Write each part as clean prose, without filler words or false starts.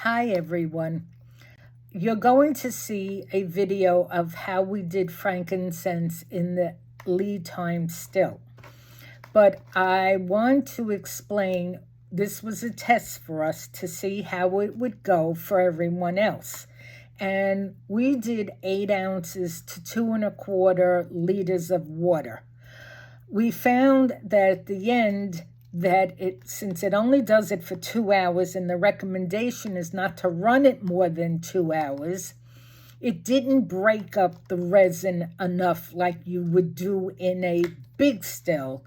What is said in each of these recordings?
Hi everyone. You're going to see a video of how we did frankincense in the LETIME still. But I want to explain, this was a test for us to see how it would go for everyone else. And we did 8 ounces to 2¼ liters of water. We found that at the end, that since it only does it for 2 hours and the recommendation is not to run it more than 2 hours, it didn't break up the resin enough like you would do in a big still.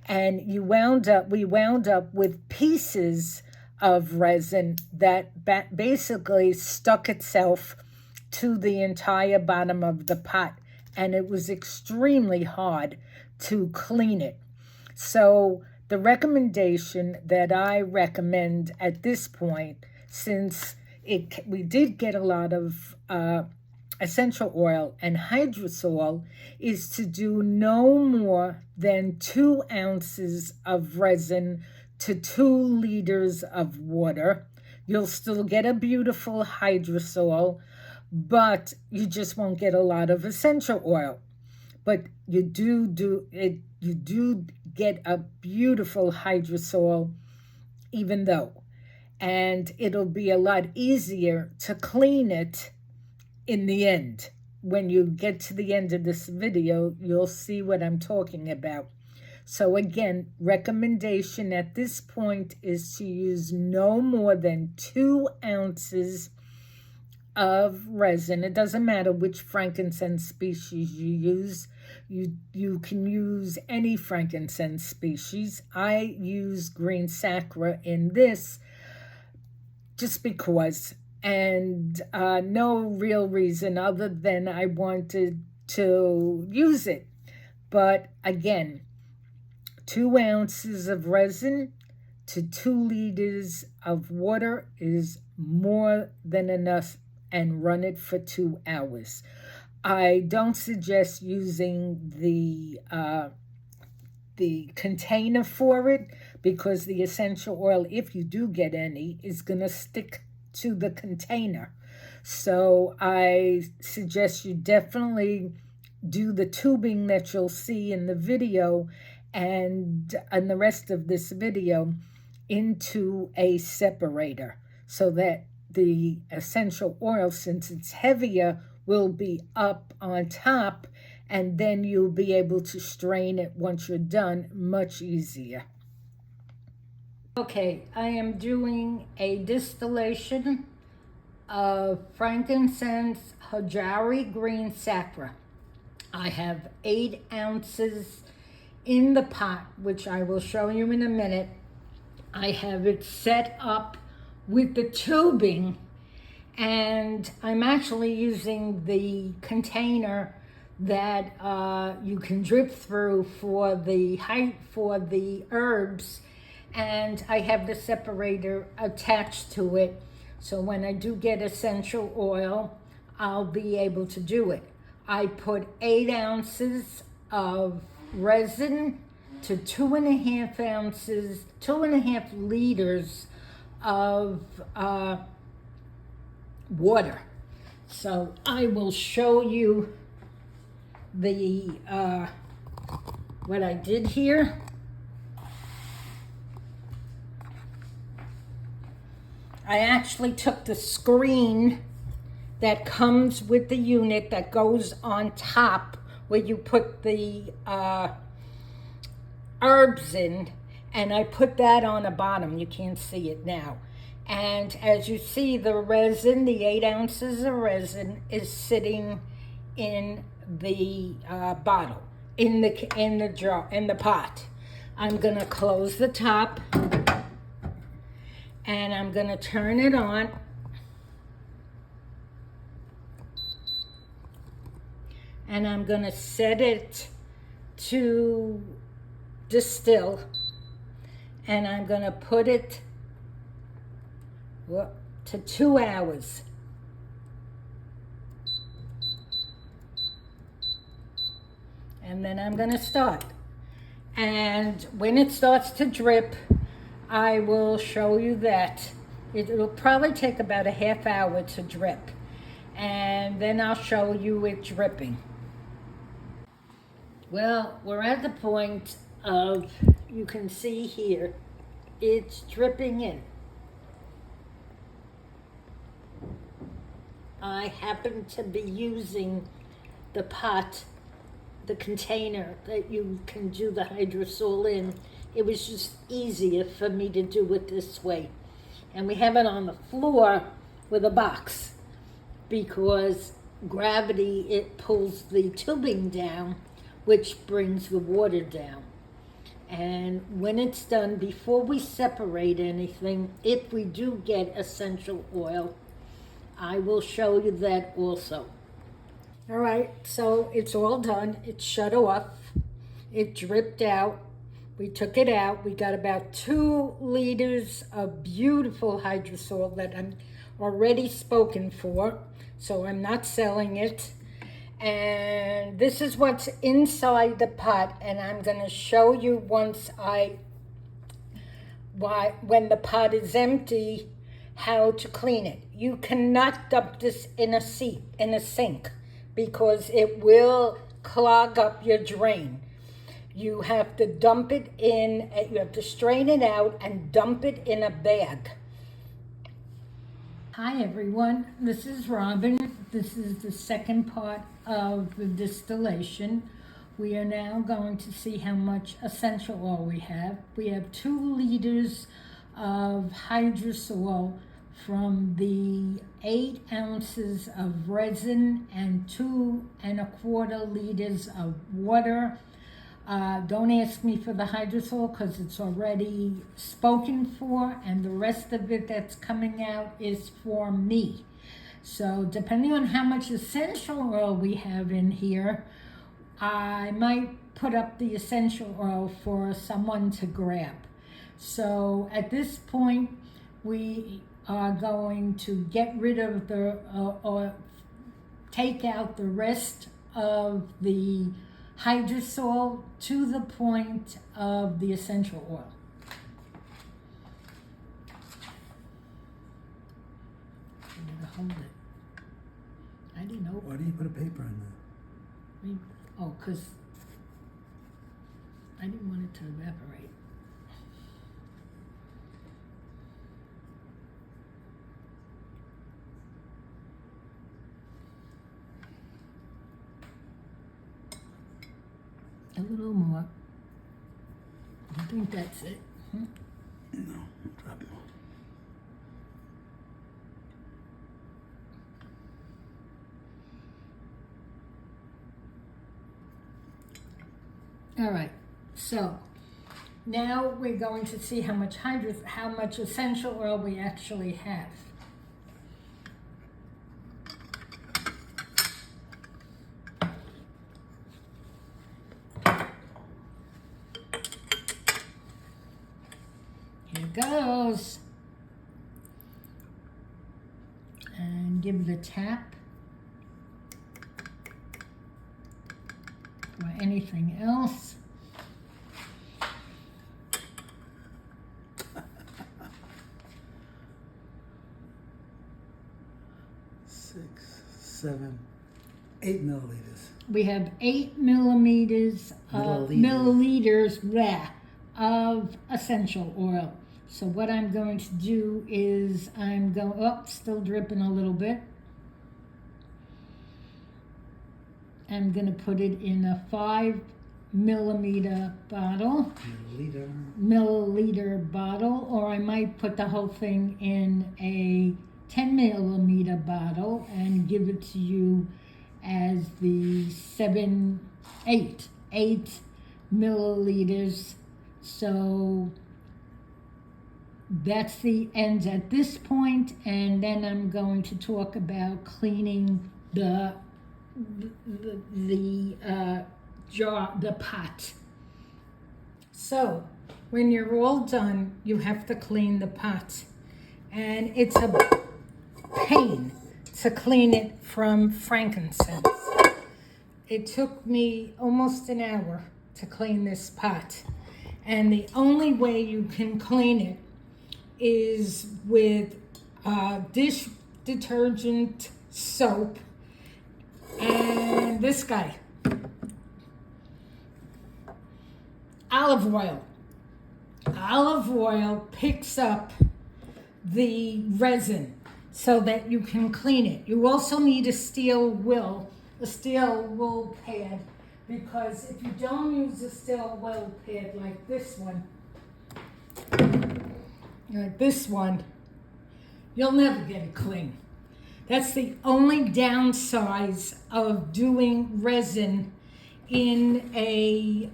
And we wound up with pieces of resin that basically stuck itself to the entire bottom of the pot, and it was extremely hard to clean it. So the recommendation that I recommend at this point, since we did get a lot of essential oil and hydrosol, is to do no more than 2 ounces of resin to 2 liters of water. You'll still get a beautiful hydrosol, but you just won't get a lot of essential oil. But you do get a beautiful hydrosol even though. And it'll be a lot easier to clean it in the end. When you get to the end of this video, you'll see what I'm talking about. So again, recommendation at this point is to use no more than 2 ounces of resin. It doesn't matter which frankincense species you use. You can use any frankincense species. I use Green Sacra in this just because, and no real reason other than I wanted to use it. But again, 2 ounces of resin to 2 liters of water is more than enough, and run it for 2 hours. I don't suggest using the container for it, because the essential oil, if you do get any, is going to stick to the container. So I suggest you definitely do the tubing that you'll see in the video and the rest of this video into a separator, so that the essential oil, since it's heavier, will be up on top, and then you'll be able to strain it once you're done much easier. Okay, I am doing a distillation of Frankincense Hojari Green Sacra. I have 8 ounces in the pot, which I will show you in a minute. I have it set up with the tubing, and I'm actually using the container that you can drip through for the herbs, and I have the separator attached to it, so when I do get essential oil, I'll be able to do it. I put 8 ounces of resin to 2½ liters of water. So I will show you the what I did here. I actually took the screen that comes with the unit that goes on top where you put the herbs in, and I put that on the bottom. You can't see it now. And as you see, the resin, the 8 ounces of resin, is sitting in the bottle, in the jar, in the pot. I'm gonna close the top, and I'm gonna turn it on. And I'm gonna set it to distill, and I'm going to put it to 2 hours. And then I'm going to start. And when it starts to drip, I will show you that. It'll probably take about a half hour to drip. And then I'll show you it dripping. Well, we're at the point of, you can see here, it's dripping in. I happen to be using the pot, the container that you can do the hydrosol in. It was just easier for me to do it this way. And we have it on the floor with a box because gravity, it pulls the tubing down, which brings the water down. And when it's done, before we separate anything, if we do get essential oil, I will show you that also. All right, so it's all done. It's shut off. It dripped out. We took it out. We got about 2 liters of beautiful hydrosol that I'm already spoken for, so I'm not selling it. And this is what's inside the pot, and I'm going to show you once when the pot is empty, how to clean it. You cannot dump this in a sink because it will clog up your drain. You have to dump it in, you have to strain it out and dump it in a bag. Hi everyone, this is Robin. This is the second part of the distillation. We are now going to see how much essential oil we have. We have 2 liters of hydrosol from the 8 ounces of resin and 2 1/4 liters of water. Don't ask me for the hydrosol because it's already spoken for, and the rest of it that's coming out is for me. So depending on how much essential oil we have in here, I might put up the essential oil for someone to grab. So at this point, we are going to get rid of or take out the rest of the hydrosol to the point of the essential oil. I'm gonna hold it. I didn't know. Why do you put a paper in there? Oh, because I didn't want it to evaporate. A little more. I think that's it. No, drop it. All right, so now we're going to see how much essential oil we actually have. Here goes. And give it a tap. Or anything else. Six, 7, 8 milliliters. We have 8 milliliters of essential oil. So what I'm going to do is still dripping a little bit. I'm going to put it in a 5 milliliter bottle. Milliliter bottle, or I might put the whole thing in a 10 milliliter bottle and give it to you as the 8 milliliters. So that's the end at this point, and then I'm going to talk about cleaning the jar, the pot. So when you're all done, you have to clean the pot, and it's a pain to clean it from frankincense. It took me almost an hour to clean this pot, and the only way you can clean it is with dish detergent, soap, and this guy, olive oil. Olive oil picks up the resin so that you can clean it. You also need a steel wool pad, because if you don't use a steel wool pad like this one, you'll never get it clean. That's the only downside of doing resin in any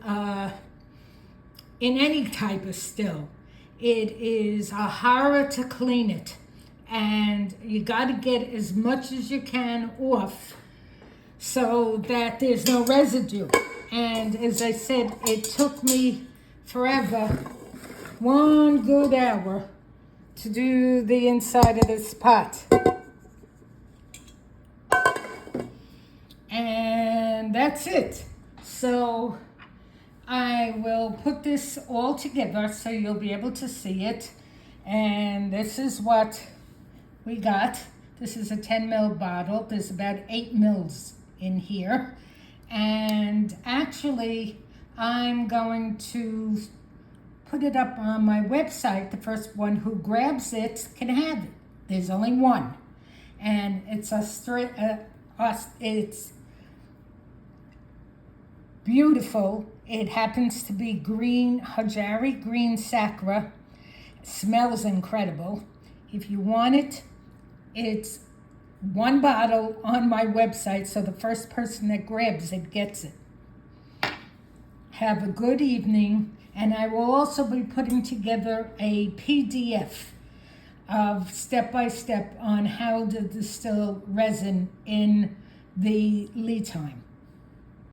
type of still. It is a horror to clean it, and you got to get as much as you can off so that there's no residue. And as I said, it took me forever, 1 good hour, to do the inside of this pot. And that's it. So I will put this all together so you'll be able to see it. And this is what we got. This is a 10 ml bottle. There's about 8 mils in here. And actually, I'm going to put it up on my website. The first one who grabs it can have it. There's only one. And it's it's beautiful. It happens to be Hojari Green Sacra. It smells incredible. If you want it, it's 1 bottle on my website, so the first person that grabs it gets it. Have a good evening, and I will also be putting together a PDF of step-by-step on how to distill resin in the LETIME.